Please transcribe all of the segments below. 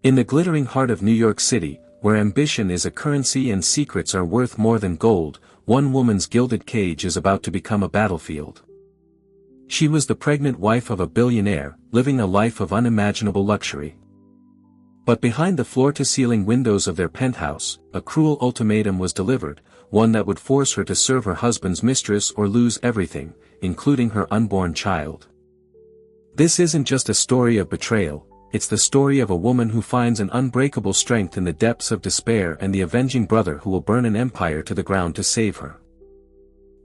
In the glittering heart of New York City, where ambition is a currency and secrets are worth more than gold, one woman's gilded cage is about to become a battlefield. She was the pregnant wife of a billionaire, living a life of unimaginable luxury. But behind the floor-to-ceiling windows of their penthouse, a cruel ultimatum was delivered, one that would force her to serve her husband's mistress or lose everything, including her unborn child. This isn't just a story of betrayal, it's the story of a woman who finds an unbreakable strength in the depths of despair and the avenging brother who will burn an empire to the ground to save her.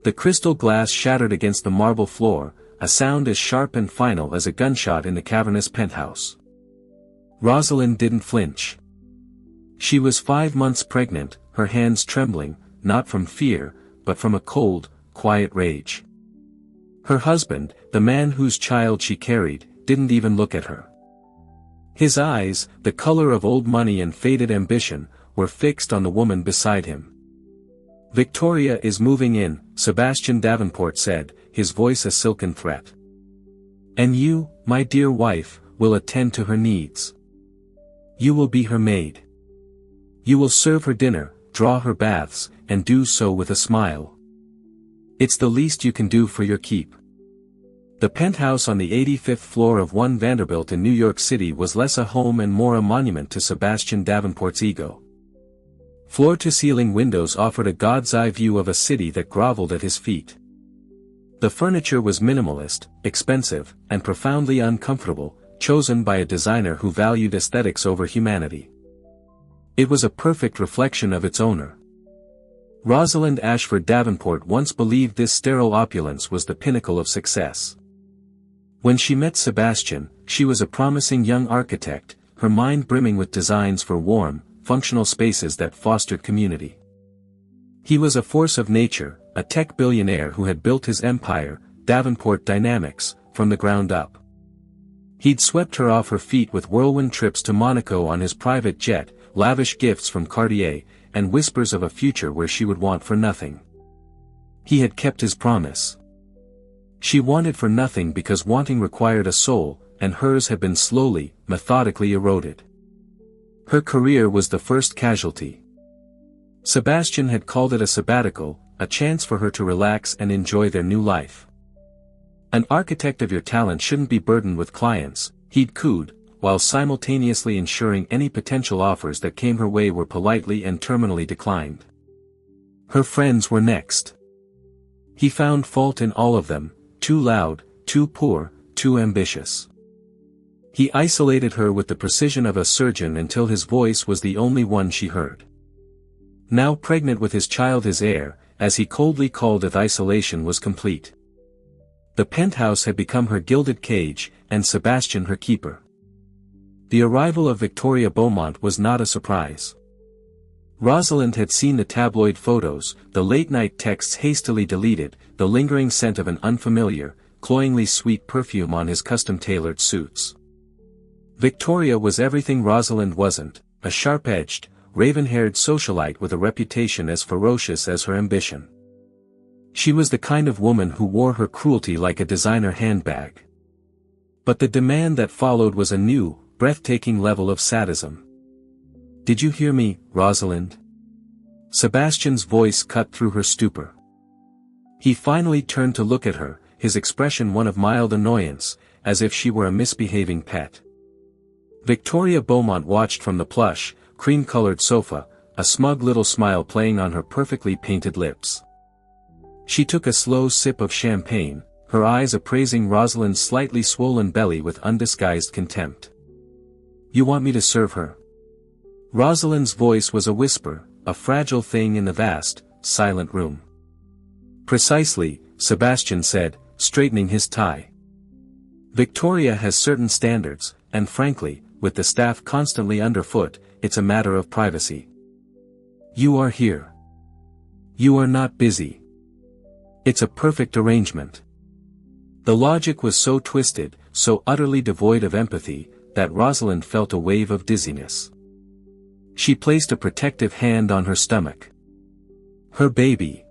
The crystal glass shattered against the marble floor, a sound as sharp and final as a gunshot in the cavernous penthouse. Rosalind didn't flinch. She was 5 months pregnant, her hands trembling, not from fear, but from a cold, quiet rage. Her husband, the man whose child she carried, didn't even look at her. His eyes, the color of old money and faded ambition, were fixed on the woman beside him. "Victoria is moving in," Sebastian Davenport said, his voice a silken threat. "And you, my dear wife, will attend to her needs. You will be her maid. You will serve her dinner, draw her baths, and do so with a smile. It's the least you can do for your keep." The penthouse on the 85th floor of 1 Vanderbilt in New York City was less a home and more a monument to Sebastian Davenport's ego. Floor-to-ceiling windows offered a god's-eye view of a city that groveled at his feet. The furniture was minimalist, expensive, and profoundly uncomfortable, chosen by a designer who valued aesthetics over humanity. It was a perfect reflection of its owner. Rosalind Ashford Davenport once believed this sterile opulence was the pinnacle of success. When she met Sebastian, she was a promising young architect, her mind brimming with designs for warm, functional spaces that fostered community. He was a force of nature, a tech billionaire who had built his empire, Davenport Dynamics, from the ground up. He'd swept her off her feet with whirlwind trips to Monaco on his private jet, lavish gifts from Cartier, and whispers of a future where she would want for nothing. He had kept his promise. She wanted for nothing because wanting required a soul, and hers had been slowly, methodically eroded. Her career was the first casualty. Sebastian had called it a sabbatical, a chance for her to relax and enjoy their new life. An architect of your talent shouldn't be burdened with clients, he'd cooed, while simultaneously ensuring any potential offers that came her way were politely and terminally declined. Her friends were next. He found fault in all of them, too loud, too poor, too ambitious. He isolated her with the precision of a surgeon until his voice was the only one she heard. Now pregnant with his child, his heir, as he coldly called it, isolation was complete. The penthouse had become her gilded cage, and Sebastian her keeper. The arrival of Victoria Beaumont was not a surprise. Rosalind had seen the tabloid photos, the late-night texts hastily deleted, the lingering scent of an unfamiliar, cloyingly sweet perfume on his custom-tailored suits. Victoria was everything Rosalind wasn't, a sharp-edged, raven-haired socialite with a reputation as ferocious as her ambition. She was the kind of woman who wore her cruelty like a designer handbag. But the demand that followed was a new, breathtaking level of sadism. "Did you hear me, Rosalind?" Sebastian's voice cut through her stupor. He finally turned to look at her, his expression one of mild annoyance, as if she were a misbehaving pet. Victoria Beaumont watched from the plush, cream-colored sofa, a smug little smile playing on her perfectly painted lips. She took a slow sip of champagne, her eyes appraising Rosalind's slightly swollen belly with undisguised contempt. "You want me to serve her?" Rosalind's voice was a whisper, a fragile thing in the vast, silent room. "Precisely," Sebastian said, straightening his tie. "Victoria has certain standards, and frankly, with the staff constantly underfoot, it's a matter of privacy. You are here. You are not busy. It's a perfect arrangement." The logic was so twisted, so utterly devoid of empathy, that Rosalind felt a wave of dizziness. She placed a protective hand on her stomach. Her baby.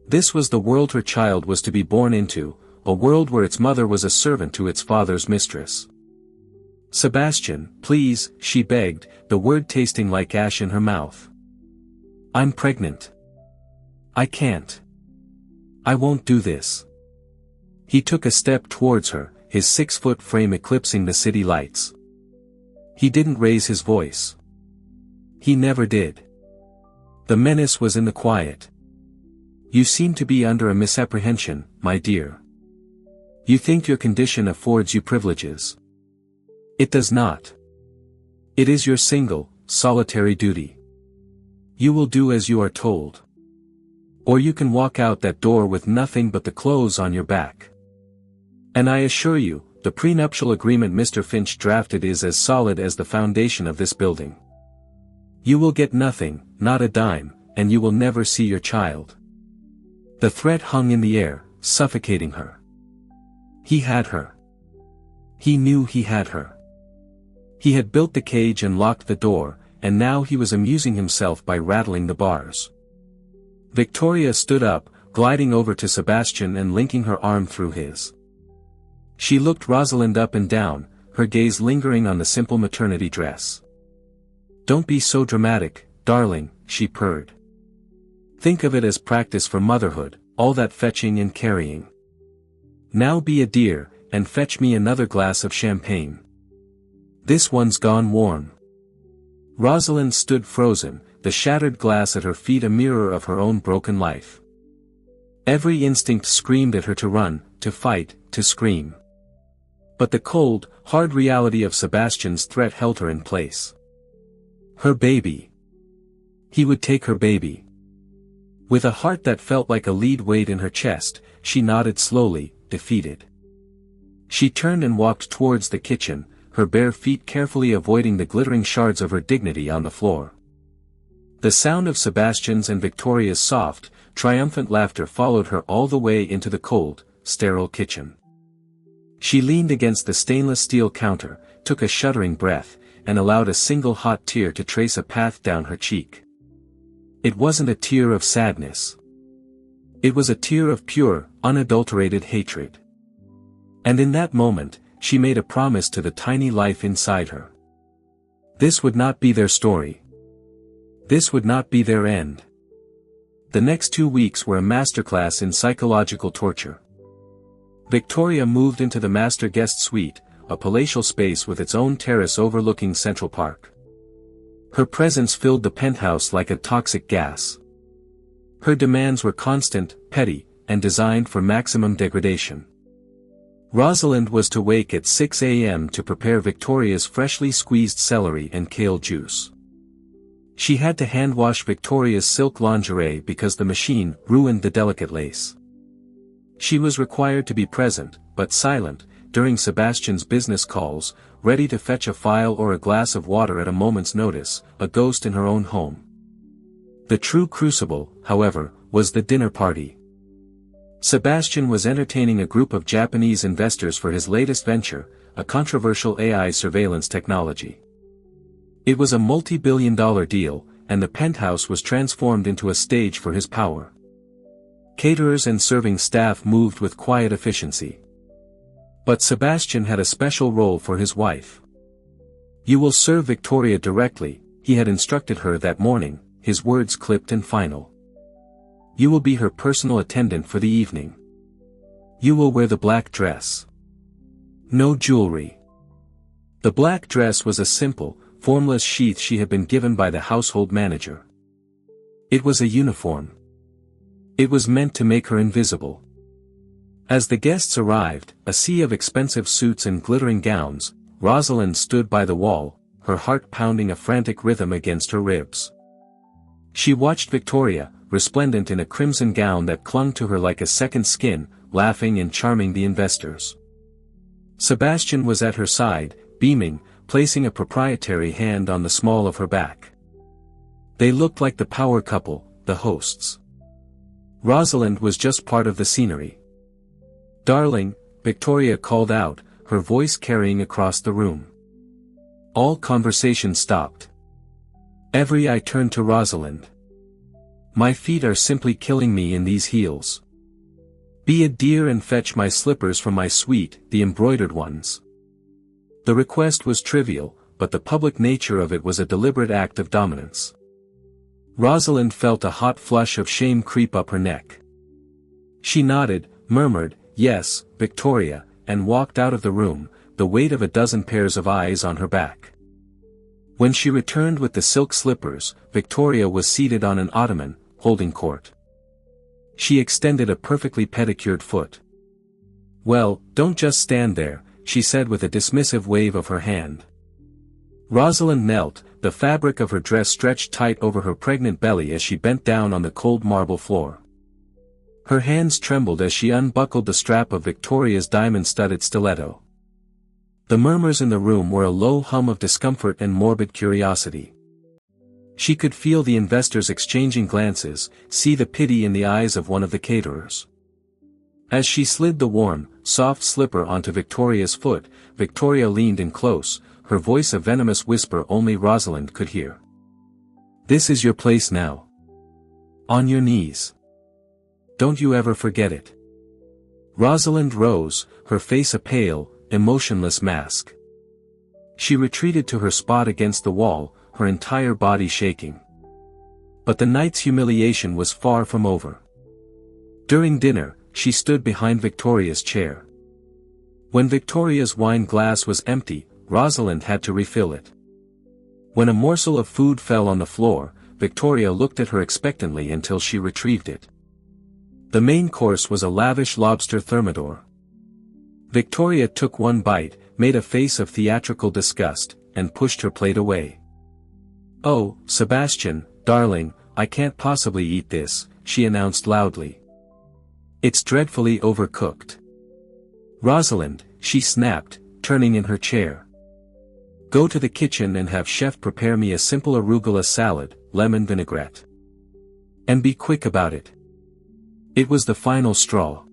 This was the world her child was to be born into, a world where its mother was a servant to its father's mistress. Sebastian, please, she begged, the word tasting like ash in her mouth. I'm pregnant. I can't. I won't do this. He took a step towards her, his 6-foot frame eclipsing the city lights. He didn't raise his voice. He never did. The menace was in the quiet. You seem to be under a misapprehension, my dear. You think your condition affords you privileges. It does not. It is your single, solitary duty. You will do as you are told. Or you can walk out that door with nothing but the clothes on your back. And I assure you, the prenuptial agreement Mr. Finch drafted is as solid as the foundation of this building. You will get nothing, not a dime, and you will never see your child. The threat hung in the air, suffocating her. He had her. He knew he had her. He had built the cage and locked the door, and now he was amusing himself by rattling the bars. Victoria stood up, gliding over to Sebastian and linking her arm through his. She looked Rosalind up and down, her gaze lingering on the simple maternity dress. Don't be so dramatic, darling, she purred. Think of it as practice for motherhood, all that fetching and carrying. Now be a dear, and fetch me another glass of champagne. This one's gone warm. Rosalind stood frozen, the shattered glass at her feet a mirror of her own broken life. Every instinct screamed at her to run, to fight, to scream. But the cold, hard reality of Sebastian's threat held her in place. Her baby. He would take her baby. With a heart that felt like a lead weight in her chest, she nodded slowly, defeated. She turned and walked towards the kitchen, her bare feet carefully avoiding the glittering shards of her dignity on the floor. The sound of Sebastian's and Victoria's soft, triumphant laughter followed her all the way into the cold, sterile kitchen. She leaned against the stainless steel counter, took a shuddering breath, and allowed a single hot tear to trace a path down her cheek. It wasn't a tear of sadness. It was a tear of pure, unadulterated hatred. And in that moment, she made a promise to the tiny life inside her. This would not be their story. This would not be their end. The next 2 weeks were a masterclass in psychological torture. Victoria moved into the master guest suite, a palatial space with its own terrace overlooking Central Park. Her presence filled the penthouse like a toxic gas. Her demands were constant, petty, and designed for maximum degradation. Rosalind was to wake at 6 a.m. to prepare Victoria's freshly squeezed celery and kale juice. She had to hand-wash Victoria's silk lingerie because the machine ruined the delicate lace. She was required to be present, but silent, during Sebastian's business calls, ready to fetch a file or a glass of water at a moment's notice, a ghost in her own home. The true crucible, however, was the dinner party. Sebastian was entertaining a group of Japanese investors for his latest venture, a controversial AI surveillance technology. It was a multi-billion-dollar deal, and the penthouse was transformed into a stage for his power. Caterers and serving staff moved with quiet efficiency. But Sebastian had a special role for his wife. You will serve Victoria directly, he had instructed her that morning, his words clipped and final. You will be her personal attendant for the evening. You will wear the black dress. No jewelry. The black dress was a simple, formless sheath she had been given by the household manager. It was a uniform. It was meant to make her invisible. As the guests arrived, a sea of expensive suits and glittering gowns, Rosalind stood by the wall, her heart pounding a frantic rhythm against her ribs. She watched Victoria, resplendent in a crimson gown that clung to her like a second skin, laughing and charming the investors. Sebastian was at her side, beaming, placing a proprietary hand on the small of her back. They looked like the power couple, the hosts. Rosalind was just part of the scenery. "Darling," Victoria called out, her voice carrying across the room. All conversation stopped. Every eye turned to Rosalind. "My feet are simply killing me in these heels. Be a dear and fetch my slippers from my suite, the embroidered ones." The request was trivial, but the public nature of it was a deliberate act of dominance. Rosalind felt a hot flush of shame creep up her neck. She nodded, murmured, "Yes, Victoria," and walked out of the room, the weight of a dozen pairs of eyes on her back. When she returned with the silk slippers, Victoria was seated on an ottoman, holding court. She extended a perfectly pedicured foot. "Well, don't just stand there," she said with a dismissive wave of her hand. Rosalind knelt, the fabric of her dress stretched tight over her pregnant belly as she bent down on the cold marble floor. Her hands trembled as she unbuckled the strap of Victoria's diamond-studded stiletto. The murmurs in the room were a low hum of discomfort and morbid curiosity. She could feel the investors exchanging glances, see the pity in the eyes of one of the caterers. As she slid the warm, soft slipper onto Victoria's foot, Victoria leaned in close, her voice a venomous whisper only Rosalind could hear. "This is your place now. On your knees. Don't you ever forget it." Rosalind rose, her face a pale, emotionless mask. She retreated to her spot against the wall, her entire body shaking. But the night's humiliation was far from over. During dinner, she stood behind Victoria's chair. When Victoria's wine glass was empty, Rosalind had to refill it. When a morsel of food fell on the floor, Victoria looked at her expectantly until she retrieved it. The main course was a lavish lobster thermidor. Victoria took one bite, made a face of theatrical disgust, and pushed her plate away. "Oh, Sebastian, darling, I can't possibly eat this," she announced loudly. "It's dreadfully overcooked." "Rosalind," she snapped, turning in her chair. "Go to the kitchen and have chef prepare me a simple arugula salad, lemon vinaigrette. And be quick about it." It was the final straw.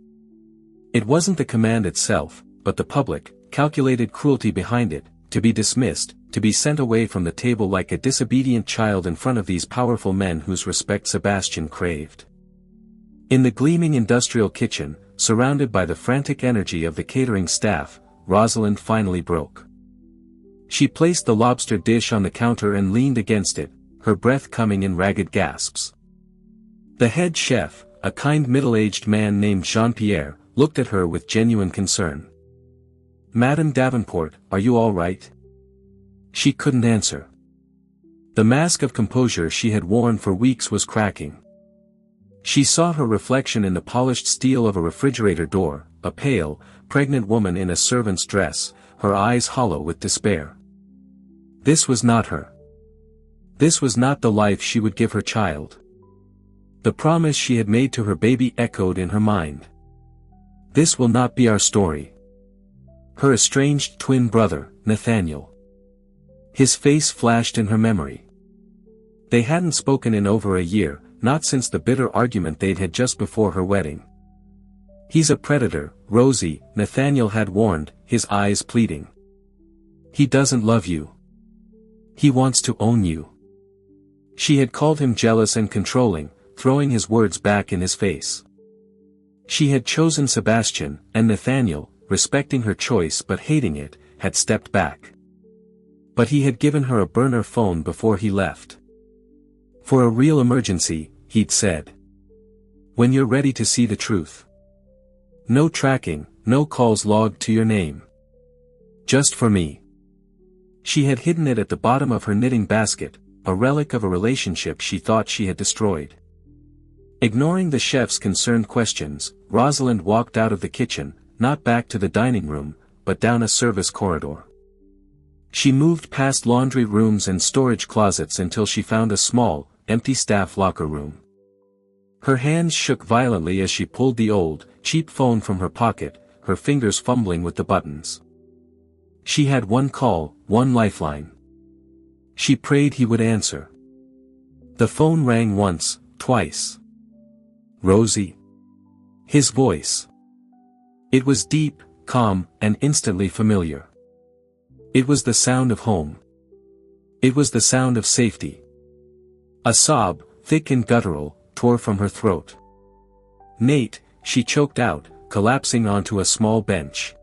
It wasn't the command itself, but the public, calculated cruelty behind it, to be dismissed, to be sent away from the table like a disobedient child in front of these powerful men whose respect Sebastian craved. In the gleaming industrial kitchen, surrounded by the frantic energy of the catering staff, Rosalind finally broke. She placed the lobster dish on the counter and leaned against it, her breath coming in ragged gasps. The head chef, a kind middle-aged man named Jean-Pierre, looked at her with genuine concern. "Madame Davenport, are you all right?" She couldn't answer. The mask of composure she had worn for weeks was cracking. She saw her reflection in the polished steel of a refrigerator door, a pale, pregnant woman in a servant's dress, her eyes hollow with despair. This was not her. This was not the life she would give her child. The promise she had made to her baby echoed in her mind. "This will not be our story." Her estranged twin brother, Nathaniel. His face flashed in her memory. They hadn't spoken in over a year, not since the bitter argument they'd had just before her wedding. "He's a predator, Rosie," Nathaniel had warned, his eyes pleading. "He doesn't love you. He wants to own you." She had called him jealous and controlling, throwing his words back in his face. She had chosen Sebastian, and Nathaniel, respecting her choice but hating it, had stepped back. But he had given her a burner phone before he left. "For a real emergency," he'd said. "When you're ready to see the truth. No tracking, no calls logged to your name. Just for me." She had hidden it at the bottom of her knitting basket, a relic of a relationship she thought she had destroyed. Ignoring the chef's concerned questions, Rosalind walked out of the kitchen, not back to the dining room, but down a service corridor. She moved past laundry rooms and storage closets until she found a small, empty staff locker room. Her hands shook violently as she pulled the old, cheap phone from her pocket, her fingers fumbling with the buttons. She had one call, one lifeline. She prayed he would answer. The phone rang once, twice. "Rosie?" His voice. It was deep, calm, and instantly familiar. It was the sound of home. It was the sound of safety. A sob, thick and guttural, tore from her throat. "Nate," she choked out, collapsing onto a small bench.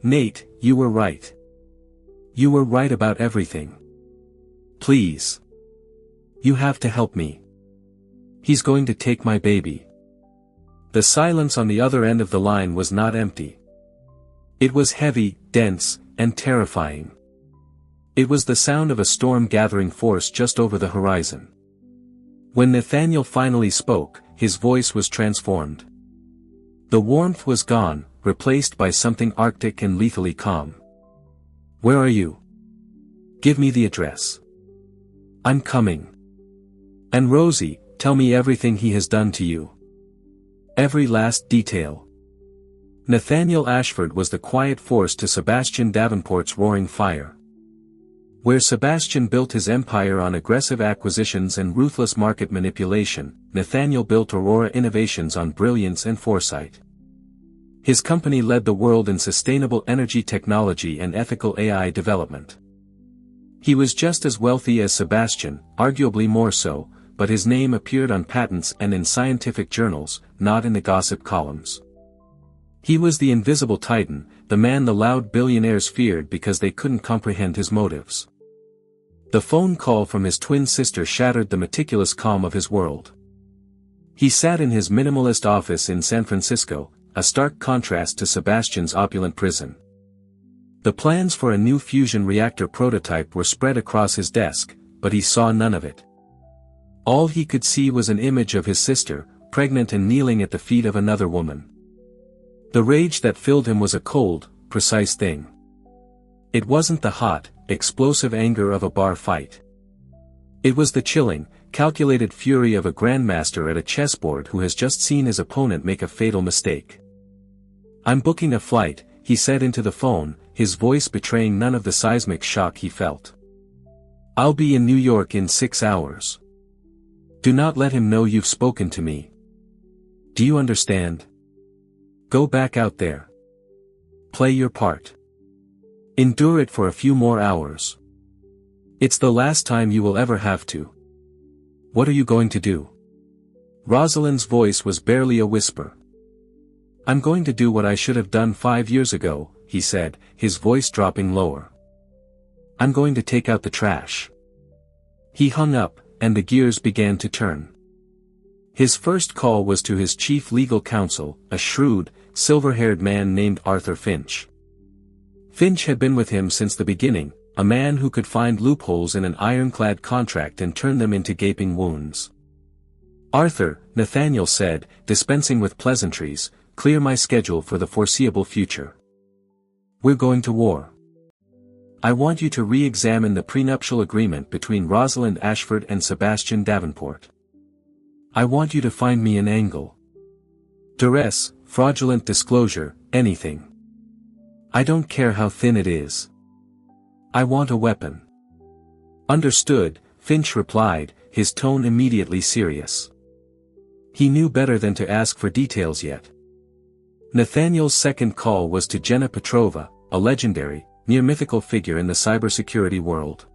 "Nate, you were right. You were right about everything. Please. You have to help me. He's going to take my baby." The silence on the other end of the line was not empty. It was heavy, dense, and terrifying. It was the sound of a storm gathering force just over the horizon. When Nathaniel finally spoke, his voice was transformed. The warmth was gone, replaced by something arctic and lethally calm. "Where are you? Give me the address. I'm coming. And Rosie, tell me everything he has done to you. Every last detail." Nathaniel Ashford was the quiet force to Sebastian Davenport's roaring fire. Where Sebastian built his empire on aggressive acquisitions and ruthless market manipulation, Nathaniel built Aurora Innovations on brilliance and foresight. His company led the world in sustainable energy technology and ethical AI development. He was just as wealthy as Sebastian, arguably more so, but his name appeared on patents and in scientific journals, not in the gossip columns. He was the invisible titan, the man the loud billionaires feared because they couldn't comprehend his motives. The phone call from his twin sister shattered the meticulous calm of his world. He sat in his minimalist office in San Francisco, a stark contrast to Sebastian's opulent prison. The plans for a new fusion reactor prototype were spread across his desk, but he saw none of it. All he could see was an image of his sister, pregnant and kneeling at the feet of another woman. The rage that filled him was a cold, precise thing. It wasn't the hot, explosive anger of a bar fight. It was the chilling, calculated fury of a grandmaster at a chessboard who has just seen his opponent make a fatal mistake. "I'm booking a flight," he said into the phone, his voice betraying none of the seismic shock he felt. "I'll be in New York in 6 hours. Do not let him know you've spoken to me. Do you understand? Go back out there. Play your part. Endure it for a few more hours. It's the last time you will ever have to. What are you going to do?" Rosalind's voice was barely a whisper. "I'm going to do what I should have done 5 years ago," he said, his voice dropping lower. "I'm going to take out the trash." He hung up, and the gears began to turn. His first call was to his chief legal counsel, a shrewd, silver-haired man named Arthur Finch. Finch had been with him since the beginning, a man who could find loopholes in an ironclad contract and turn them into gaping wounds. "Arthur," Nathaniel said, dispensing with pleasantries, "clear my schedule for the foreseeable future. We're going to war. I want you to re-examine the prenuptial agreement between Rosalind Ashford and Sebastian Davenport. I want you to find me an angle. Duress, fraudulent disclosure, anything. I don't care how thin it is. I want a weapon." "Understood," Finch replied, his tone immediately serious. He knew better than to ask for details yet. Nathaniel's second call was to Jenna Petrova, a legendary, near-mythical figure in the cybersecurity world.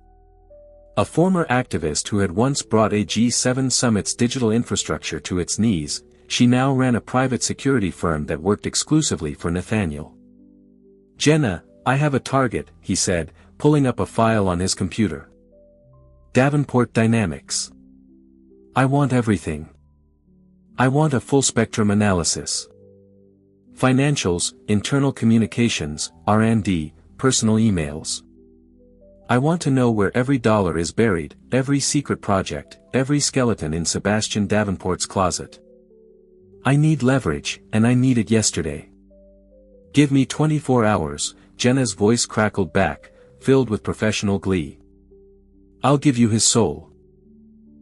A former activist who had once brought a G7 summit's digital infrastructure to its knees, she now ran a private security firm that worked exclusively for Nathaniel. "Jenna, I have a target," he said, pulling up a file on his computer. "Davenport Dynamics. I want everything. I want a full-spectrum analysis. Financials, internal communications, R&D, personal emails. I want to know where every dollar is buried, every secret project, every skeleton in Sebastian Davenport's closet. I need leverage, and I need it yesterday. Give me 24 hours, Jenna's voice crackled back, filled with professional glee. I'll give you his soul."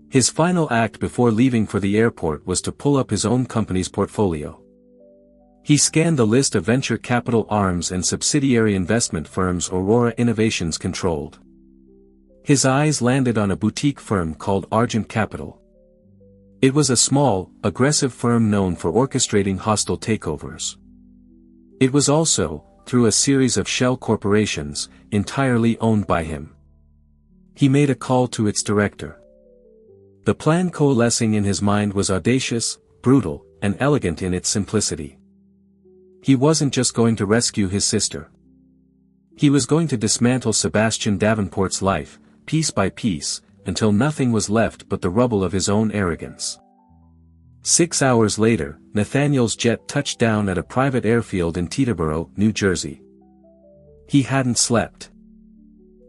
His final act before leaving for the airport was to pull up his own company's portfolio. He scanned the list of venture capital arms and subsidiary investment firms Aurora Innovations controlled. His eyes landed on a boutique firm called Argent Capital. It was a small, aggressive firm known for orchestrating hostile takeovers. It was also, through a series of shell corporations, entirely owned by him. He made a call to its director. The plan coalescing in his mind was audacious, brutal, and elegant in its simplicity. He wasn't just going to rescue his sister. He was going to dismantle Sebastian Davenport's life, piece by piece, until nothing was left but the rubble of his own arrogance. 6 hours later, Nathaniel's jet touched down at a private airfield in Teterboro, New Jersey. He hadn't slept.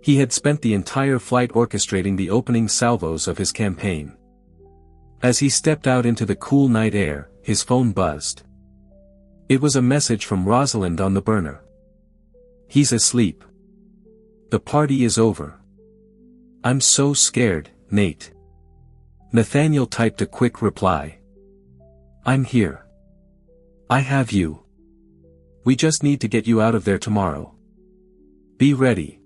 He had spent the entire flight orchestrating the opening salvos of his campaign. As he stepped out into the cool night air, his phone buzzed. It was a message from Rosalind on the burner. "He's asleep. The party is over. I'm so scared, Nate." Nathaniel typed a quick reply. "I'm here. I have you. We just need to get you out of there tomorrow. Be ready."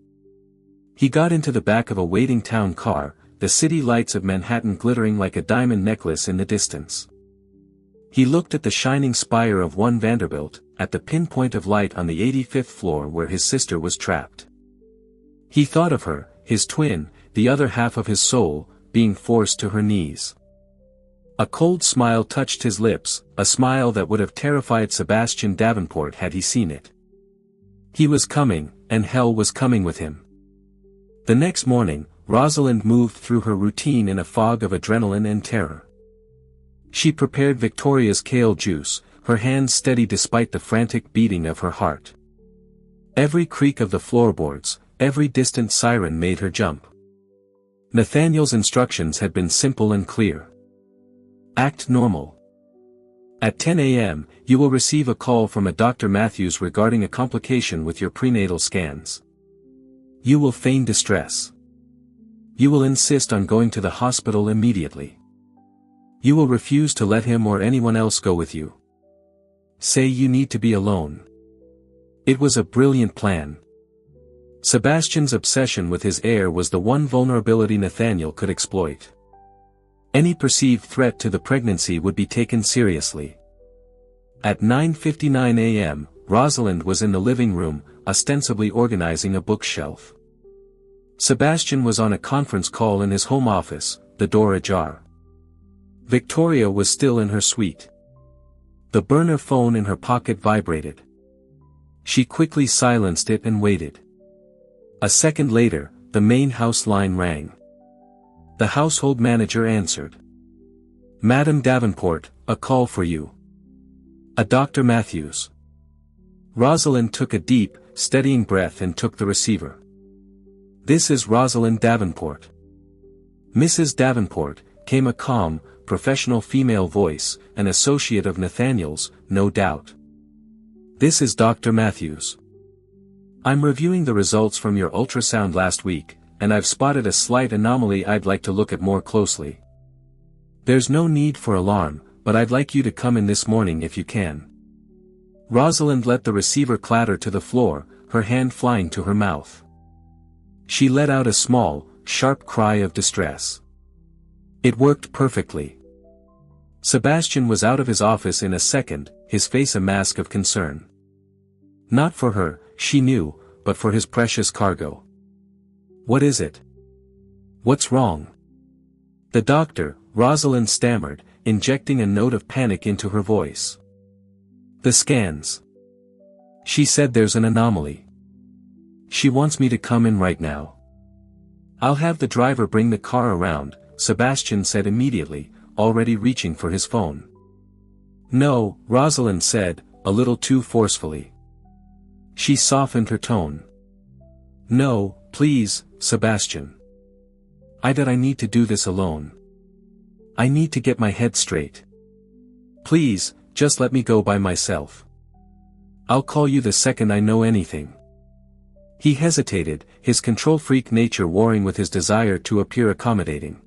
He got into the back of a waiting town car, the city lights of Manhattan glittering like a diamond necklace in the distance. He looked at the shining spire of One Vanderbilt, at the pinpoint of light on the 85th floor where his sister was trapped. He thought of her, his twin, the other half of his soul, being forced to her knees. A cold smile touched his lips, a smile that would have terrified Sebastian Davenport had he seen it. He was coming, and hell was coming with him. The next morning, Rosalind moved through her routine in a fog of adrenaline and terror. She prepared Victoria's kale juice, her hands steady despite the frantic beating of her heart. Every creak of the floorboards, every distant siren made her jump. Nathaniel's instructions had been simple and clear. Act normal. At 10 a.m., you will receive a call from a Dr. Matthews regarding a complication with your prenatal scans. You will feign distress. You will insist on going to the hospital immediately. You will refuse to let him or anyone else go with you. Say you need to be alone. It was a brilliant plan. Sebastian's obsession with his heir was the one vulnerability Nathaniel could exploit. Any perceived threat to the pregnancy would be taken seriously. At 9:59 a.m., Rosalind was in the living room, ostensibly organizing a bookshelf. Sebastian was on a conference call in his home office, the door ajar. Victoria was still in her suite. The burner phone in her pocket vibrated. She quickly silenced it and waited. A second later, the main house line rang. The household manager answered. "Madam Davenport, a call for you. A Dr. Matthews." Rosalind took a deep, steadying breath and took the receiver. "This is Rosalind Davenport." "Mrs. Davenport," came a calm, professional female voice, an associate of Nathaniel's, no doubt. "This is Dr. Matthews. I'm reviewing the results from your ultrasound last week, and I've spotted a slight anomaly I'd like to look at more closely. There's no need for alarm, but I'd like you to come in this morning if you can." Rosalind let the receiver clatter to the floor, her hand flying to her mouth. She let out a small, sharp cry of distress. It worked perfectly. Sebastian was out of his office in a second, his face a mask of concern. Not for her, she knew, but for his precious cargo. "What is it? What's wrong?" "The doctor," Rosalind stammered, injecting a note of panic into her voice. "The scans. She said there's an anomaly. She wants me to come in right now." "I'll have the driver bring the car around," Sebastian said immediately, already reaching for his phone. "No," Rosalind said, a little too forcefully. She softened her tone. "No, please, Sebastian. I need to do this alone. I need to get my head straight. Please, just let me go by myself. I'll call you the second I know anything." He hesitated, his control-freak nature warring with his desire to appear accommodating.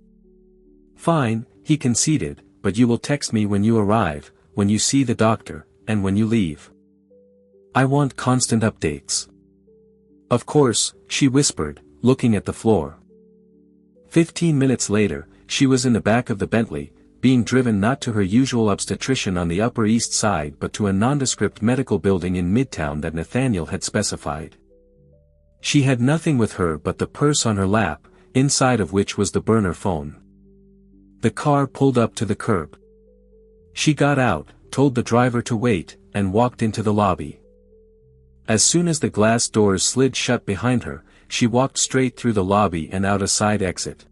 "Fine," he conceded, "but you will text me when you arrive, when you see the doctor, and when you leave. I want constant updates." "Of course," she whispered, looking at the floor. 15 minutes later, she was in the back of the Bentley, being driven not to her usual obstetrician on the Upper East Side but to a nondescript medical building in Midtown that Nathaniel had specified. She had nothing with her but the purse on her lap, inside of which was the burner phone. The car pulled up to the curb. She got out, told the driver to wait, and walked into the lobby. As soon as the glass doors slid shut behind her, she walked straight through the lobby and out a side exit.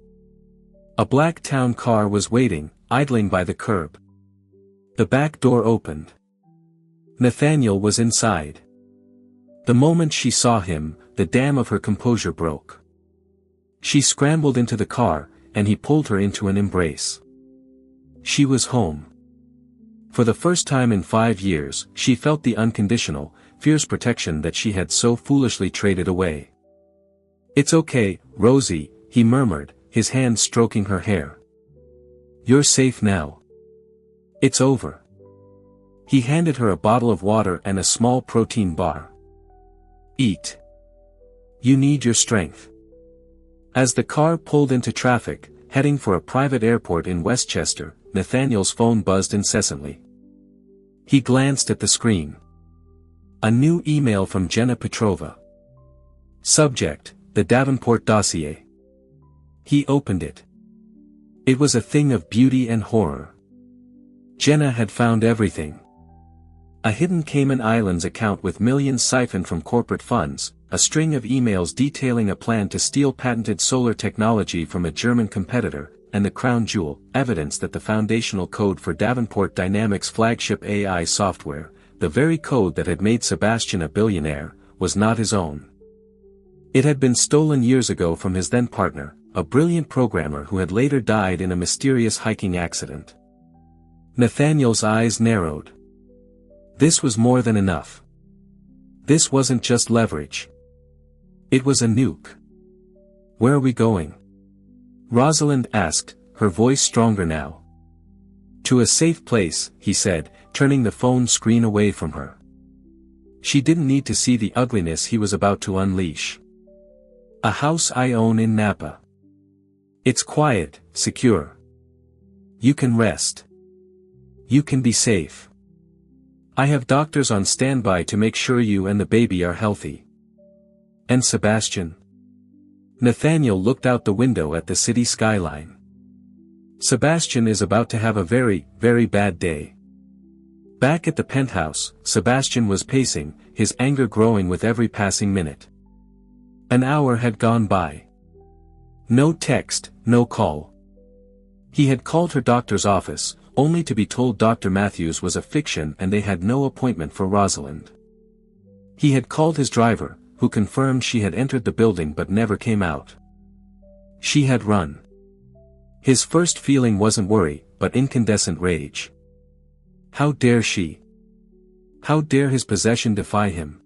A black town car was waiting, idling by the curb. The back door opened. Nathaniel was inside. The moment she saw him, the dam of her composure broke. She scrambled into the car, and he pulled her into an embrace. She was home. For the first time in 5 years, she felt the unconditional, fierce protection that she had so foolishly traded away. "It's okay, Rosie," he murmured, his hand stroking her hair. "You're safe now. It's over." He handed her a bottle of water and a small protein bar. "Eat. You need your strength." As the car pulled into traffic, heading for a private airport in Westchester, Nathaniel's phone buzzed incessantly. He glanced at the screen. A new email from Jenna Petrova. Subject: The Davenport Dossier. He opened it. It was a thing of beauty and horror. Jenna had found everything. A hidden Cayman Islands account with millions siphoned from corporate funds, a string of emails detailing a plan to steal patented solar technology from a German competitor, and the crown jewel, evidence that the foundational code for Davenport Dynamics' flagship AI software, the very code that had made Sebastian a billionaire, was not his own. It had been stolen years ago from his then partner, a brilliant programmer who had later died in a mysterious hiking accident. Nathaniel's eyes narrowed. This was more than enough. This wasn't just leverage. It was a nuke. "Where are we going?" Rosalind asked, her voice stronger now. "To a safe place," he said, turning the phone screen away from her. She didn't need to see the ugliness he was about to unleash. "A house I own in Napa. It's quiet, secure. You can rest. You can be safe. I have doctors on standby to make sure you and the baby are healthy." "And Sebastian?" Nathaniel looked out the window at the city skyline. "Sebastian is about to have a very, very bad day." Back at the penthouse, Sebastian was pacing, his anger growing with every passing minute. An hour had gone by. No text, no call. He had called her doctor's office, only to be told Dr. Matthews was a fiction and they had no appointment for Rosalind. He had called his driver, who confirmed she had entered the building but never came out. She had run. His first feeling wasn't worry, but incandescent rage. How dare she? How dare his possession defy him?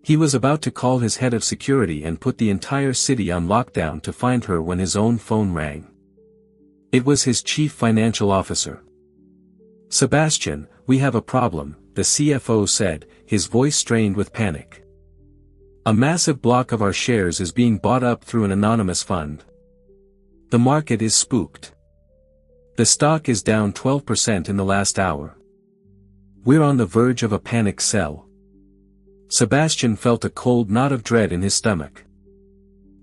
He was about to call his head of security and put the entire city on lockdown to find her when his own phone rang. It was his chief financial officer. "Sebastian, we have a problem," the CFO said, his voice strained with panic. "A massive block of our shares is being bought up through an anonymous fund. The market is spooked. The stock is down 12% in the last hour. We're on the verge of a panic sell." Sebastian felt a cold knot of dread in his stomach.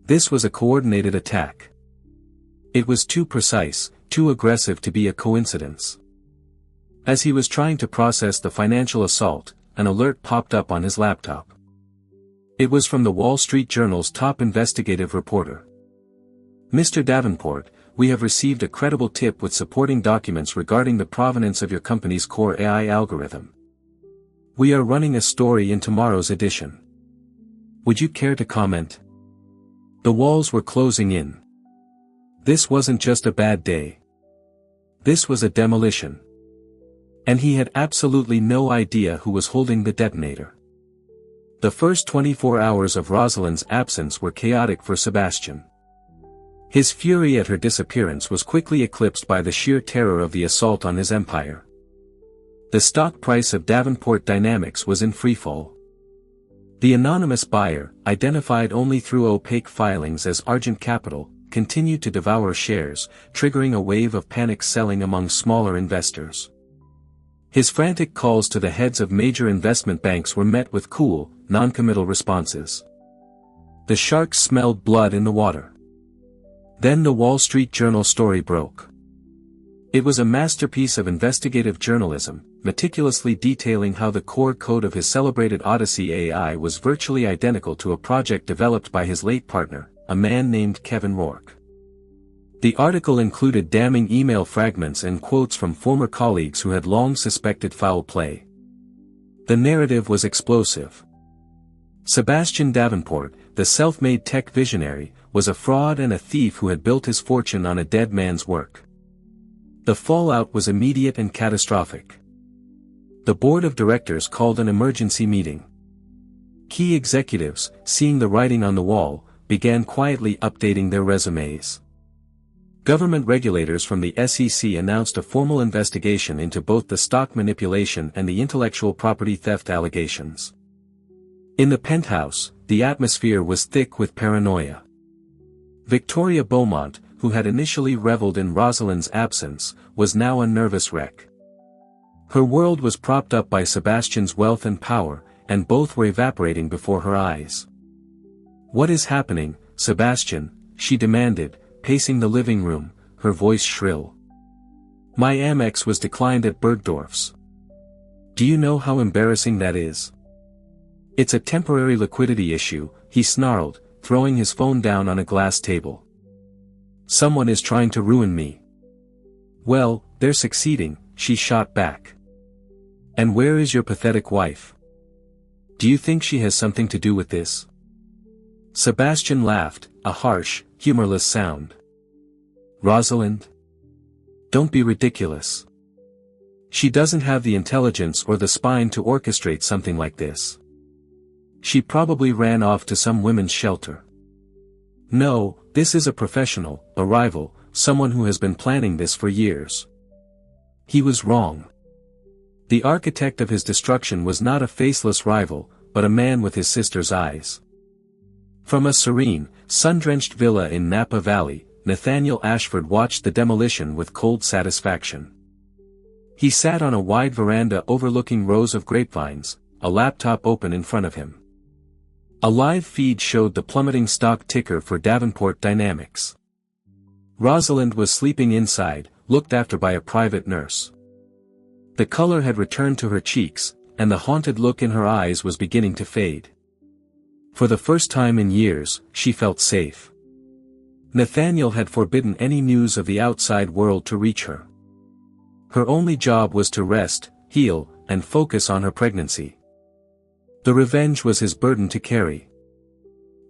This was a coordinated attack. It was too precise, too aggressive to be a coincidence. As he was trying to process the financial assault, an alert popped up on his laptop. It was from the Wall Street Journal's top investigative reporter. "Mr. Davenport, we have received a credible tip with supporting documents regarding the provenance of your company's core AI algorithm. We are running a story in tomorrow's edition. Would you care to comment?" The walls were closing in. This wasn't just a bad day. This was a demolition. And he had absolutely no idea who was holding the detonator. The first 24 hours of Rosalind's absence were chaotic for Sebastian. His fury at her disappearance was quickly eclipsed by the sheer terror of the assault on his empire. The stock price of Davenport Dynamics was in freefall. The anonymous buyer, identified only through opaque filings as Argent Capital, continued to devour shares, triggering a wave of panic selling among smaller investors. His frantic calls to the heads of major investment banks were met with cool, non-committal responses. The sharks smelled blood in the water. Then the Wall Street Journal story broke. It was a masterpiece of investigative journalism, meticulously detailing how the core code of his celebrated Odyssey AI was virtually identical to a project developed by his late partner, a man named Kevin Rourke. The article included damning email fragments and quotes from former colleagues who had long suspected foul play. The narrative was explosive. Sebastian Davenport, the self-made tech visionary, was a fraud and a thief who had built his fortune on a dead man's work. The fallout was immediate and catastrophic. The board of directors called an emergency meeting. Key executives, seeing the writing on the wall, began quietly updating their resumes. Government regulators from the SEC announced a formal investigation into both the stock manipulation and the intellectual property theft allegations. In the penthouse, the atmosphere was thick with paranoia. Victoria Beaumont, who had initially reveled in Rosalind's absence, was now a nervous wreck. Her world was propped up by Sebastian's wealth and power, and both were evaporating before her eyes. "What is happening, Sebastian?" she demanded, pacing the living room, her voice shrill. "My Amex was declined at Bergdorf's. Do you know how embarrassing that is?" "It's a temporary liquidity issue," he snarled, throwing his phone down on a glass table. "Someone is trying to ruin me." "Well, they're succeeding," she shot back. "And where is your pathetic wife? Do you think she has something to do with this?" Sebastian laughed, a harsh, humorless sound. "Rosalind? Don't be ridiculous. She doesn't have the intelligence or the spine to orchestrate something like this. She probably ran off to some women's shelter. No, this is a professional, a rival, someone who has been planning this for years." He was wrong. The architect of his destruction was not a faceless rival, but a man with his sister's eyes. From a serene, sun-drenched villa in Napa Valley, Nathaniel Ashford watched the demolition with cold satisfaction. He sat on a wide veranda overlooking rows of grapevines, a laptop open in front of him. A live feed showed the plummeting stock ticker for Davenport Dynamics. Rosalind was sleeping inside, looked after by a private nurse. The color had returned to her cheeks, and the haunted look in her eyes was beginning to fade. For the first time in years, she felt safe. Nathaniel had forbidden any news of the outside world to reach her. Her only job was to rest, heal, and focus on her pregnancy. The revenge was his burden to carry.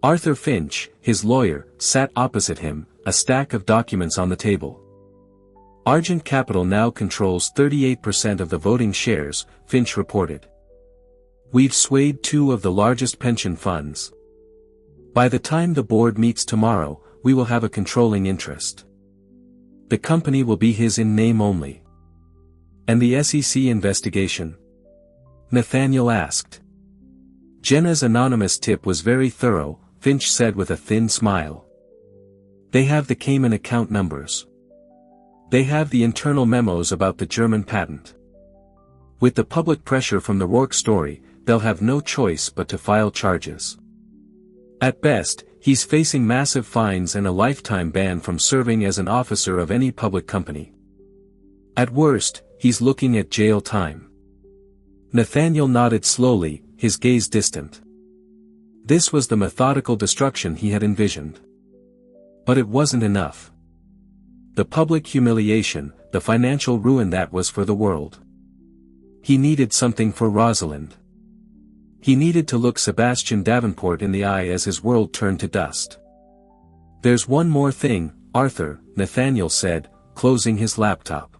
Arthur Finch, his lawyer, sat opposite him, a stack of documents on the table. Argent Capital now controls 38% of the voting shares, Finch reported. We've swayed two of the largest pension funds. By the time the board meets tomorrow, we will have a controlling interest. The company will be his in name only. And the SEC investigation? Nathaniel asked. Jenna's anonymous tip was very thorough, Finch said with a thin smile. They have the Cayman account numbers. They have the internal memos about the German patent. With the public pressure from the Rourke story, they'll have no choice but to file charges. At best, he's facing massive fines and a lifetime ban from serving as an officer of any public company. At worst, he's looking at jail time. Nathaniel nodded slowly, his gaze distant. This was the methodical destruction he had envisioned. But it wasn't enough. The public humiliation, the financial ruin that was for the world. He needed something for Rosalind. He needed to look Sebastian Davenport in the eye as his world turned to dust. There's one more thing, Arthur, Nathaniel said, closing his laptop.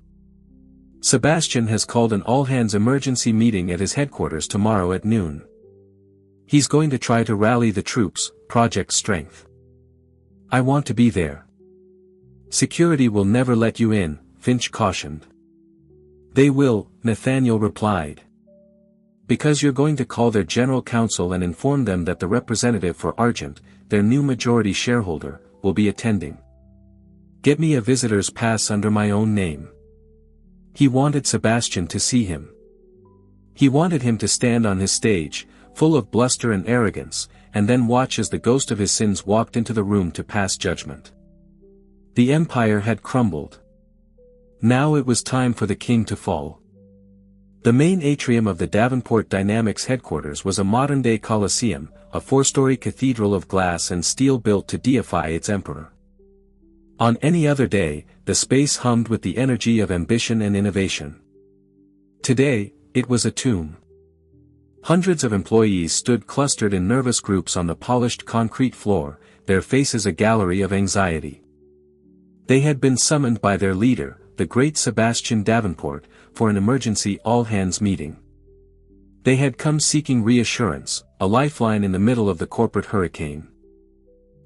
Sebastian has called an all-hands emergency meeting at his headquarters tomorrow at noon. He's going to try to rally the troops, Project Strength. I want to be there. Security will never let you in, Finch cautioned. They will, Nathaniel replied. Because you're going to call their general counsel and inform them that the representative for Argent, their new majority shareholder, will be attending. Get me a visitor's pass under my own name. He wanted Sebastian to see him. He wanted him to stand on his stage, full of bluster and arrogance, and then watch as the ghost of his sins walked into the room to pass judgment. The empire had crumbled. Now it was time for the king to fall. The main atrium of the Davenport Dynamics headquarters was a modern-day coliseum, a four-story cathedral of glass and steel built to deify its emperor. On any other day, the space hummed with the energy of ambition and innovation. Today, it was a tomb. Hundreds of employees stood clustered in nervous groups on the polished concrete floor, their faces a gallery of anxiety. They had been summoned by their leader, the great Sebastian Davenport, for an emergency all-hands meeting. They had come seeking reassurance, a lifeline in the middle of the corporate hurricane.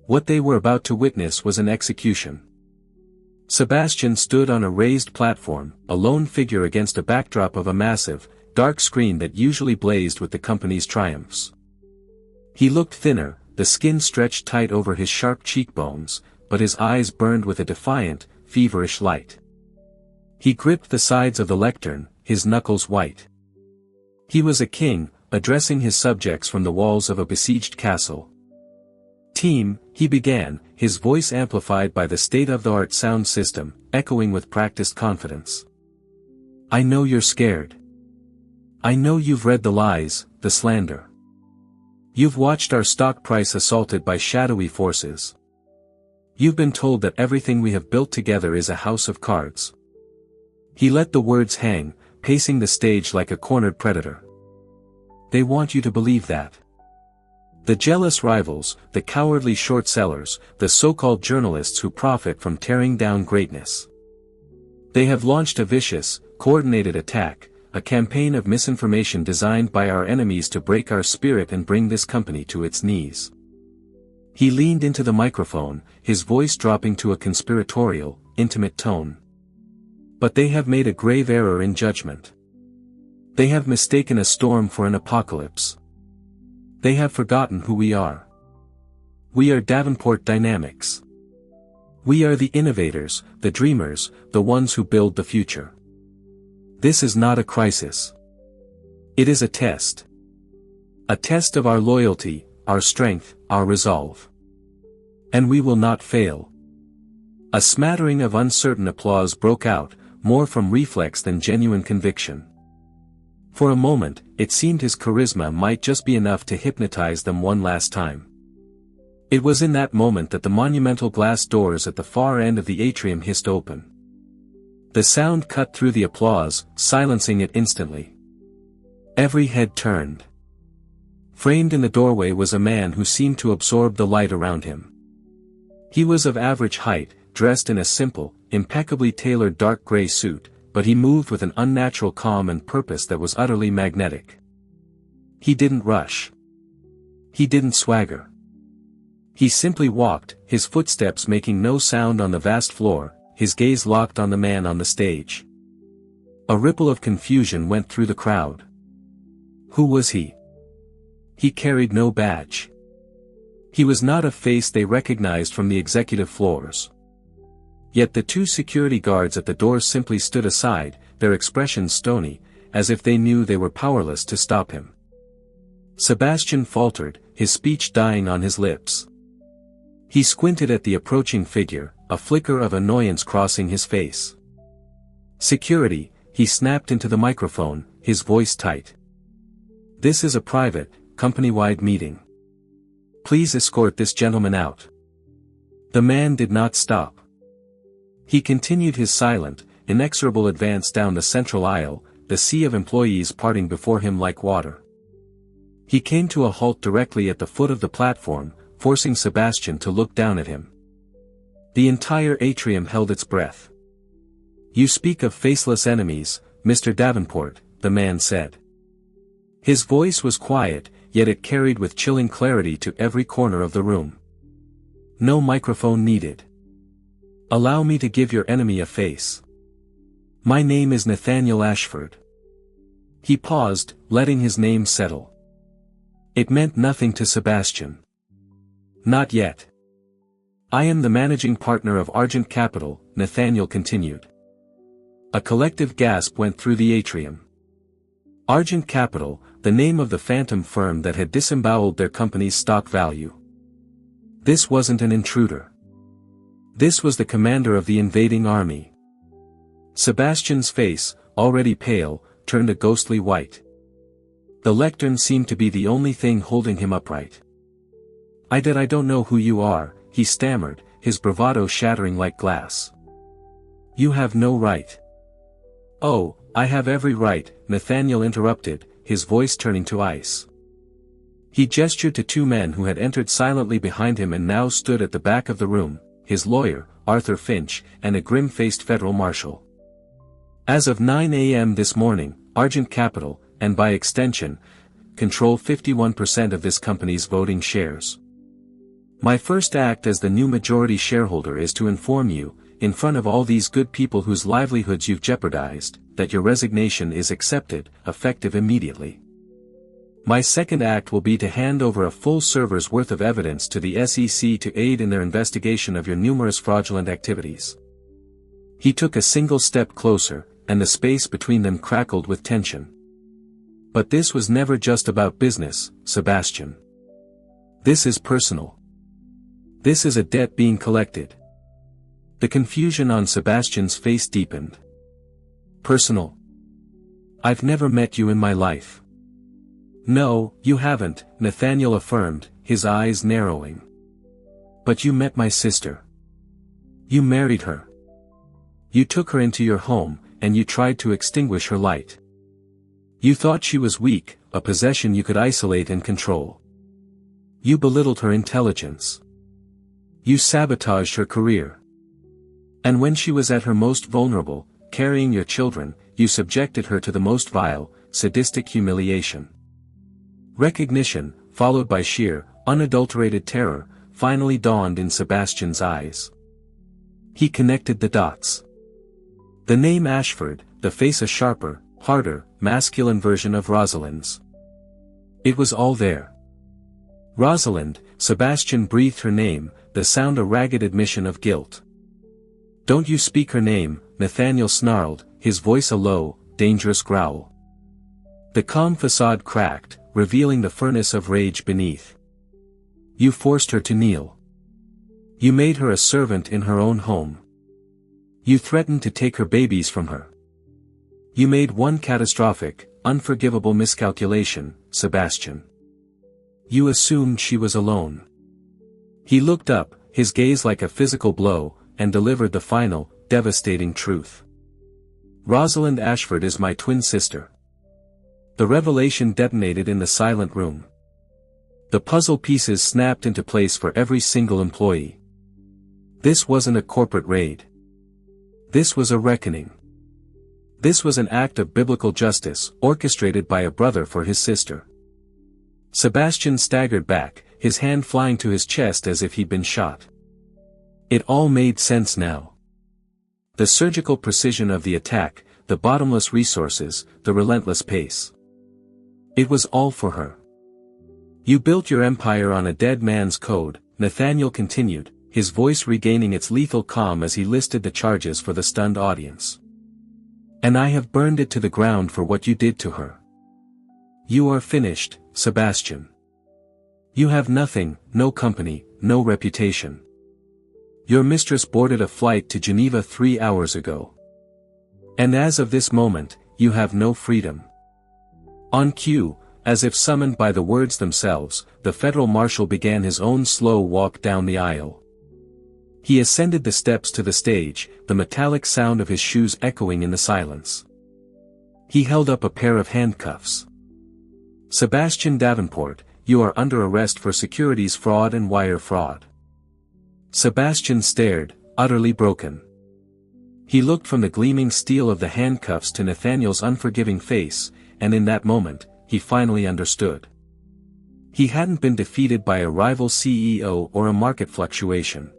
What they were about to witness was an execution. Sebastian stood on a raised platform, a lone figure against a backdrop of a massive, dark screen that usually blazed with the company's triumphs. He looked thinner, the skin stretched tight over his sharp cheekbones, but his eyes burned with a defiant, feverish light. He gripped the sides of the lectern, his knuckles white. He was a king, addressing his subjects from the walls of a besieged castle. "Team," he began, his voice amplified by the state-of-the-art sound system, echoing with practiced confidence. "I know you're scared. I know you've read the lies, the slander. You've watched our stock price assaulted by shadowy forces. You've been told that everything we have built together is a house of cards." He let the words hang, pacing the stage like a cornered predator. "They want you to believe that. The jealous rivals, the cowardly short sellers, the so-called journalists who profit from tearing down greatness. They have launched a vicious, coordinated attack, a campaign of misinformation designed by our enemies to break our spirit and bring this company to its knees." He leaned into the microphone, his voice dropping to a conspiratorial, intimate tone. "But they have made a grave error in judgment. They have mistaken a storm for an apocalypse. They have forgotten who we are. We are Davenport Dynamics. We are the innovators, the dreamers, the ones who build the future. This is not a crisis. It is a test. A test of our loyalty, our strength, our resolve. And we will not fail." A smattering of uncertain applause broke out, more from reflex than genuine conviction. For a moment, it seemed his charisma might just be enough to hypnotize them one last time. It was in that moment that the monumental glass doors at the far end of the atrium hissed open. The sound cut through the applause, silencing it instantly. Every head turned. Framed in the doorway was a man who seemed to absorb the light around him. He was of average height, dressed in a simple, impeccably tailored dark gray suit, but he moved with an unnatural calm and purpose that was utterly magnetic. He didn't rush. He didn't swagger. He simply walked, his footsteps making no sound on the vast floor, his gaze locked on the man on the stage. A ripple of confusion went through the crowd. Who was he? He carried no badge. He was not a face they recognized from the executive floors. Yet the two security guards at the door simply stood aside, their expressions stony, as if they knew they were powerless to stop him. Sebastian faltered, his speech dying on his lips. He squinted at the approaching figure, a flicker of annoyance crossing his face. "Security," he snapped into the microphone, his voice tight. "This is a private, company-wide meeting. Please escort this gentleman out." The man did not stop. He continued his silent, inexorable advance down the central aisle, the sea of employees parting before him like water. He came to a halt directly at the foot of the platform, forcing Sebastian to look down at him. The entire atrium held its breath. "You speak of faceless enemies, Mr. Davenport," the man said. His voice was quiet, yet it carried with chilling clarity to every corner of the room. "No microphone needed. Allow me to give your enemy a face. My name is Nathaniel Ashford." He paused, letting his name settle. It meant nothing to Sebastian. Not yet. "I am the managing partner of Argent Capital," Nathaniel continued. A collective gasp went through the atrium. Argent Capital, the name of the phantom firm that had disemboweled their company's stock value. This wasn't an intruder. This was the commander of the invading army. Sebastian's face, already pale, turned a ghostly white. The lectern seemed to be the only thing holding him upright. I don't know who you are," he stammered, his bravado shattering like glass. "You have no right." "Oh, I have every right," Nathaniel interrupted, his voice turning to ice. He gestured to two men who had entered silently behind him and now stood at the back of the room, his lawyer, Arthur Finch, and a grim-faced federal marshal. "As of 9 a.m. this morning, Argent Capital, and by extension, control 51% of this company's voting shares. My first act as the new majority shareholder is to inform you, in front of all these good people whose livelihoods you've jeopardized, that your resignation is accepted, effective immediately. My second act will be to hand over a full server's worth of evidence to the SEC to aid in their investigation of your numerous fraudulent activities." He took a single step closer, and the space between them crackled with tension. "But this was never just about business, Sebastian. This is personal. This is a debt being collected." The confusion on Sebastian's face deepened. "Personal? I've never met you in my life." "No, you haven't," Nathaniel affirmed, his eyes narrowing. "But you met my sister. You married her. You took her into your home, and you tried to extinguish her light. You thought she was weak, a possession you could isolate and control. You belittled her intelligence. You sabotaged her career. And when she was at her most vulnerable, carrying your children, you subjected her to the most vile, sadistic humiliation." Recognition, followed by sheer, unadulterated terror, finally dawned in Sebastian's eyes. He connected the dots. The name Ashford, the face a sharper, harder, masculine version of Rosalind's. It was all there. Rosalind, Sebastian breathed her name, the sound a ragged admission of guilt. "Don't you speak her name," Nathaniel snarled, his voice a low, dangerous growl. The calm facade cracked, revealing the furnace of rage beneath. "You forced her to kneel. You made her a servant in her own home. You threatened to take her babies from her. You made one catastrophic, unforgivable miscalculation, Sebastian. You assumed she was alone." He looked up, his gaze like a physical blow, and delivered the final, devastating truth. "Rosalind Ashford is my twin sister." The revelation detonated in the silent room. The puzzle pieces snapped into place for every single employee. This wasn't a corporate raid. This was a reckoning. This was an act of biblical justice, orchestrated by a brother for his sister. Sebastian staggered back, his hand flying to his chest as if he'd been shot. It all made sense now. The surgical precision of the attack, the bottomless resources, the relentless pace. It was all for her. "You built your empire on a dead man's code," Nathaniel continued, his voice regaining its lethal calm as he listed the charges for the stunned audience. "And I have burned it to the ground for what you did to her. You are finished, Sebastian. You have nothing, no company, no reputation. Your mistress boarded a flight to Geneva 3 hours ago. And as of this moment, you have no freedom." On cue, as if summoned by the words themselves, the federal marshal began his own slow walk down the aisle. He ascended the steps to the stage, the metallic sound of his shoes echoing in the silence. He held up a pair of handcuffs. "Sebastian Davenport, you are under arrest for securities fraud and wire fraud." Sebastian stared, utterly broken. He looked from the gleaming steel of the handcuffs to Nathaniel's unforgiving face, and in that moment, he finally understood. He hadn't been defeated by a rival CEO or a market fluctuation.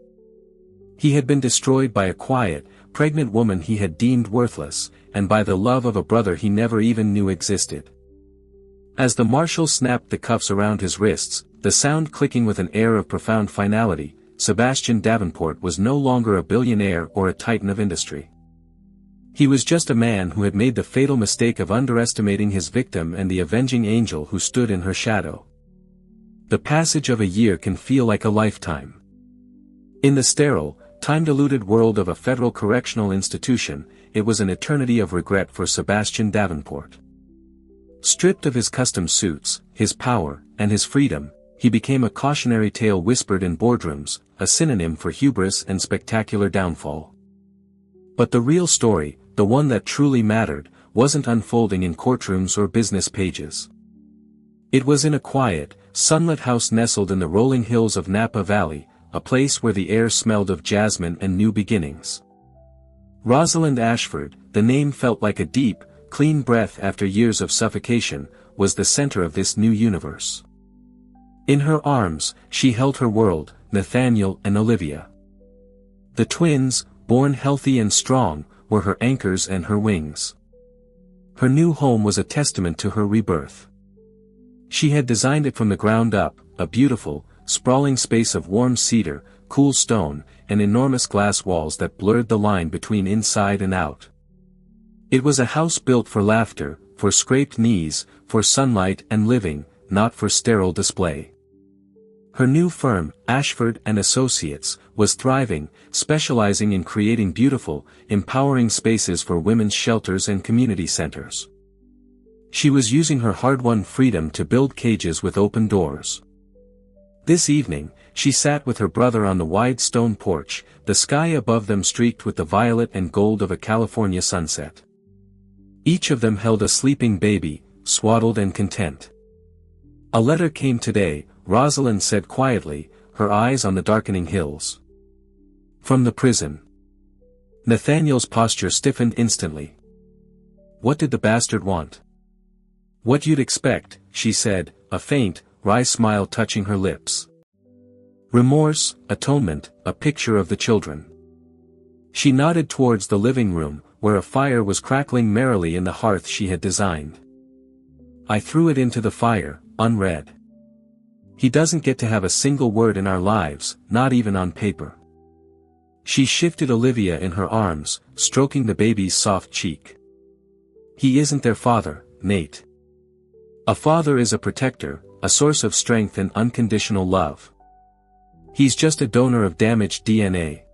He had been destroyed by a quiet, pregnant woman he had deemed worthless, and by the love of a brother he never even knew existed. As the marshal snapped the cuffs around his wrists, the sound clicking with an air of profound finality, Sebastian Davenport was no longer a billionaire or a titan of industry. He was just a man who had made the fatal mistake of underestimating his victim and the avenging angel who stood in her shadow. The passage of a year can feel like a lifetime. In the sterile, time-diluted world of a federal correctional institution, it was an eternity of regret for Sebastian Davenport. Stripped of his custom suits, his power, and his freedom, he became a cautionary tale whispered in boardrooms, a synonym for hubris and spectacular downfall. But the real story, the one that truly mattered, wasn't unfolding in courtrooms or business pages. It was in a quiet, sunlit house nestled in the rolling hills of Napa Valley, a place where the air smelled of jasmine and new beginnings. Rosalind Ashford, the name felt like a deep, clean breath after years of suffocation, was the center of this new universe. In her arms, she held her world, Nathaniel and Olivia. The twins, born healthy and strong, were her anchors and her wings. Her new home was a testament to her rebirth. She had designed it from the ground up, a beautiful, sprawling space of warm cedar, cool stone, and enormous glass walls that blurred the line between inside and out. It was a house built for laughter, for scraped knees, for sunlight and living, not for sterile display. Her new firm, Ashford & Associates, was thriving, specializing in creating beautiful, empowering spaces for women's shelters and community centers. She was using her hard-won freedom to build cages with open doors. This evening, she sat with her brother on the wide stone porch, the sky above them streaked with the violet and gold of a California sunset. Each of them held a sleeping baby, swaddled and content. "A letter came today," Rosalind said quietly, her eyes on the darkening hills. "From the prison." Nathaniel's posture stiffened instantly. "What did the bastard want?" "What you'd expect," she said, a faint, wry smile touching her lips. "Remorse, atonement, a picture of the children." She nodded towards the living room, where a fire was crackling merrily in the hearth she had designed. "I threw it into the fire, unread. He doesn't get to have a single word in our lives, not even on paper." She shifted Olivia in her arms, stroking the baby's soft cheek. "He isn't their father, Nate. A father is a protector, a source of strength and unconditional love. He's just a donor of damaged DNA.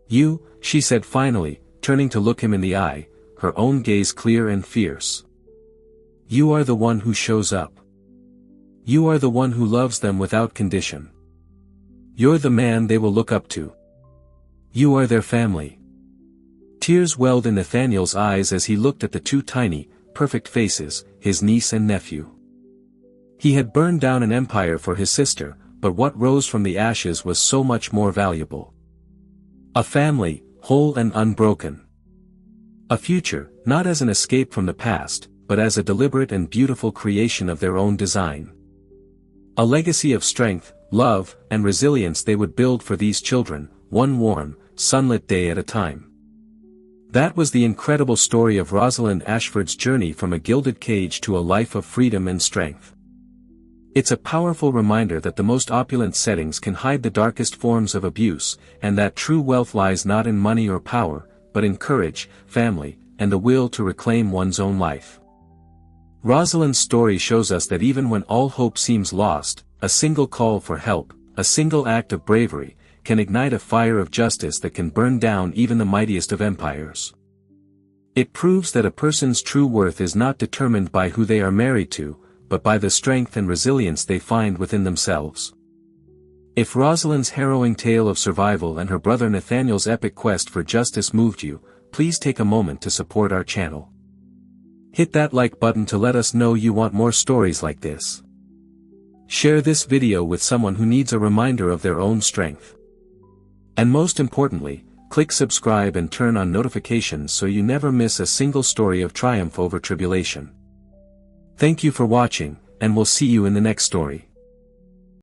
You," she said finally, turning to look him in the eye, her own gaze clear and fierce. "You are the one who shows up. You are the one who loves them without condition. You're the man they will look up to. You are their family." Tears welled in Nathaniel's eyes as he looked at the two tiny, perfect faces, his niece and nephew. He had burned down an empire for his sister, but what rose from the ashes was so much more valuable. A family, whole and unbroken. A future, not as an escape from the past, but as a deliberate and beautiful creation of their own design. A legacy of strength, love, and resilience they would build for these children, one warm, sunlit day at a time. That was the incredible story of Rosalind Ashford's journey from a gilded cage to a life of freedom and strength. It's a powerful reminder that the most opulent settings can hide the darkest forms of abuse, and that true wealth lies not in money or power, but in courage, family, and the will to reclaim one's own life. Rosalind's story shows us that even when all hope seems lost, a single call for help, a single act of bravery, can ignite a fire of justice that can burn down even the mightiest of empires. It proves that a person's true worth is not determined by who they are married to, but by the strength and resilience they find within themselves. If Rosalind's harrowing tale of survival and her brother Nathaniel's epic quest for justice moved you, please take a moment to support our channel. Hit that like button to let us know you want more stories like this. Share this video with someone who needs a reminder of their own strength. And most importantly, click subscribe and turn on notifications so you never miss a single story of triumph over tribulation. Thank you for watching, and we'll see you in the next story.